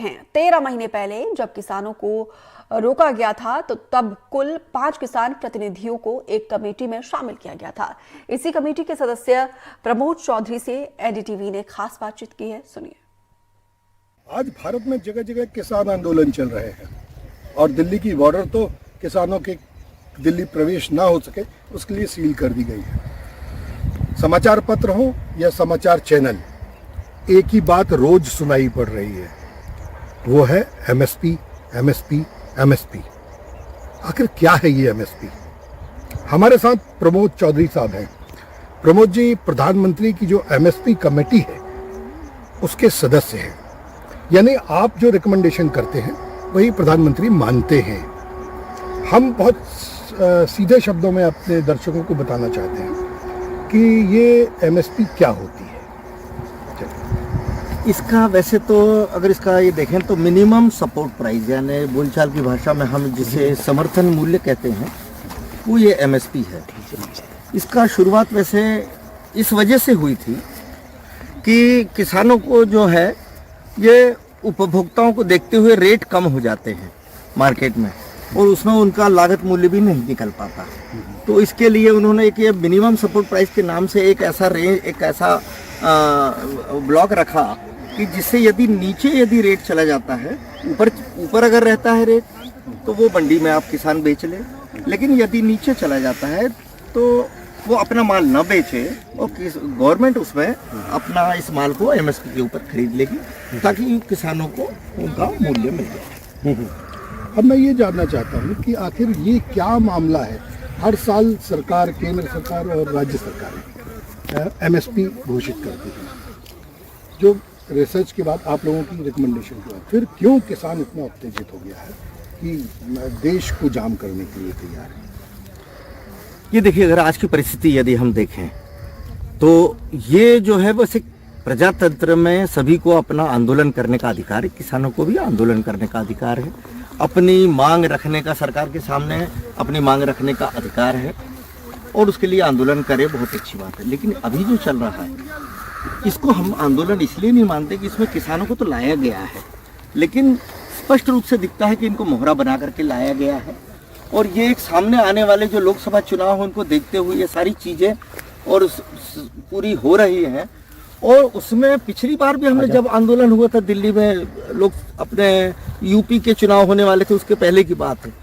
हैं। 13 महीने पहले जब किसानों को रोका गया था तो तब कुल 5 किसान प्रतिनिधियों को एक कमेटी में शामिल किया गया था। इसी कमेटी के सदस्य प्रमोद चौधरी से एनडीटीवी ने खास बातचीत की है, सुनिए। आज भारत में जगह जगह किसान आंदोलन चल रहे हैं और दिल्ली की बॉर्डर तो किसानों के दिल्ली प्रवेश ना हो सके उसके लिए सील कर दी गई है। समाचार पत्र हो या समाचार चैनल, एक ही बात रोज सुनाई पड़ रही है, वो है एमएसपी एमएसपी एमएसपी। आखिर क्या है ये एमएसपी? हमारे साथ प्रमोद चौधरी साहब हैं। प्रमोद जी प्रधानमंत्री की जो एमएसपी कमेटी है उसके सदस्य हैं, यानी आप जो रिकमेंडेशन करते हैं वही प्रधानमंत्री मानते हैं। हम बहुत सीधे शब्दों में अपने दर्शकों को बताना चाहते हैं कि ये एमएसपी क्या होती है। इसका वैसे तो अगर इसका ये देखें तो मिनिमम सपोर्ट प्राइस, यानी बोलचाल की भाषा में हम जिसे समर्थन मूल्य कहते हैं, वो ये एमएसपी है। इसका शुरुआत वैसे इस वजह से हुई थी कि किसानों को जो है ये उपभोक्ताओं को देखते हुए रेट कम हो जाते हैं मार्केट में और उसमें उनका लागत मूल्य भी नहीं निकल पाता। तो इसके लिए उन्होंने एक ये मिनिमम सपोर्ट प्राइस के नाम से एक ऐसा ब्लॉक रखा कि जिससे यदि रेट चला जाता है, ऊपर अगर रहता है रेट तो वो मंडी में आप किसान बेच ले, लेकिन यदि नीचे चला जाता है तो वो अपना माल न बेचे और गवर्नमेंट उसमें अपना इस माल को एमएसपी के ऊपर खरीद लेगी ताकि किसानों को उनका मूल्य मिल जाए। अब मैं ये जानना चाहता हूँ कि आखिर ये क्या मामला है। हर साल सरकार, केंद्र सरकार और राज्य सरकार एमएसपी घोषित करती है, जो रिसर्च के बाद आप लोगों की रिकमेंडेशन के बाद फिर क्यों किसान इतना उत्तेजित हो गया है कि देश को जाम करने के लिए तैयार है? ये देखिए, अगर आज की परिस्थिति यदि हम देखें तो ये जो है बस एक प्रजातंत्र में सभी को अपना आंदोलन करने का अधिकार है, किसानों को भी आंदोलन करने का अधिकार है, अपनी मांग रखने का, सरकार के सामने अपनी मांग रखने का अधिकार है और उसके लिए आंदोलन करे, बहुत अच्छी बात है। लेकिन अभी जो चल रहा है इसको हम आंदोलन इसलिए नहीं मानते कि इसमें किसानों को तो लाया गया है, लेकिन स्पष्ट रूप से दिखता है कि इनको मोहरा बना करके लाया गया है और ये एक सामने आने वाले जो लोकसभा चुनाव हैं उनको देखते हुए ये सारी चीज़ें और पूरी हो रही हैं। और उसमें पिछली बार भी हमने जब आंदोलन हुआ था दिल्ली में, लोग अपने यूपी के चुनाव होने वाले थे, उसके पहले की बात है,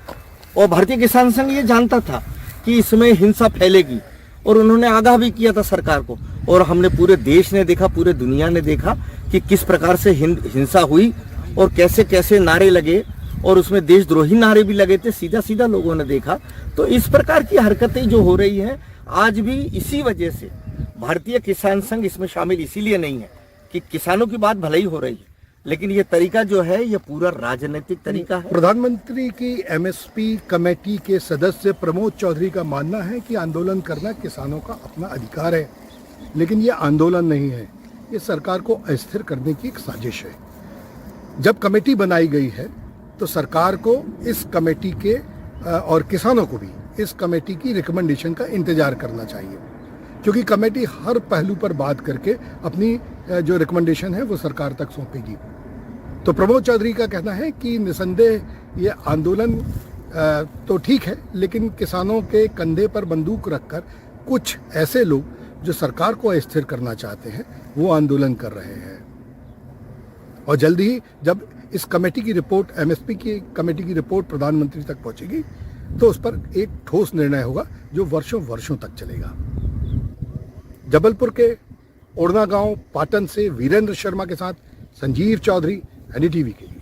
और भारतीय किसान संघ ये जानता था कि इसमें हिंसा फैलेगी और उन्होंने आगाह भी किया था सरकार को, और हमने पूरे देश ने देखा, पूरे दुनिया ने देखा कि किस प्रकार से हिंसा हुई और कैसे कैसे नारे लगे और उसमें देशद्रोही नारे भी लगे थे, सीधा सीधा लोगों ने देखा। तो इस प्रकार की हरकतें जो हो रही हैं आज भी इसी वजह से भारतीय किसान संघ इसमें शामिल इसीलिए नहीं है कि किसानों की बात भले ही हो रही है, लेकिन ये तरीका जो है ये पूरा राजनीतिक तरीका है। प्रधानमंत्री की एमएसपी कमेटी के सदस्य प्रमोद चौधरी का मानना है कि आंदोलन करना किसानों का अपना अधिकार है, लेकिन ये आंदोलन नहीं है, ये सरकार को अस्थिर करने की एक साजिश है। जब कमेटी बनाई गई है तो सरकार को इस कमेटी के और किसानों को भी इस कमेटी की रिकमेंडेशन का इंतजार करना चाहिए, क्योंकि कमेटी हर पहलू पर बात करके अपनी जो रिकमेंडेशन है वो सरकार तक सौंपेगी। तो प्रमोद चौधरी का कहना है कि निसंदेह ये आंदोलन तो ठीक है, लेकिन किसानों के कंधे पर बंदूक रखकर कुछ ऐसे लोग जो सरकार को अस्थिर करना चाहते हैं वो आंदोलन कर रहे हैं। और जल्दी ही जब इस कमेटी की रिपोर्ट, एमएसपी की कमेटी की रिपोर्ट प्रधानमंत्री तक पहुंचेगी तो उस पर एक ठोस निर्णय होगा जो वर्षों वर्षों तक चलेगा। जबलपुर के ओड़ना गांव पाटन से वीरेंद्र शर्मा के साथ संजीव चौधरी, एनडीटीवी के लिए।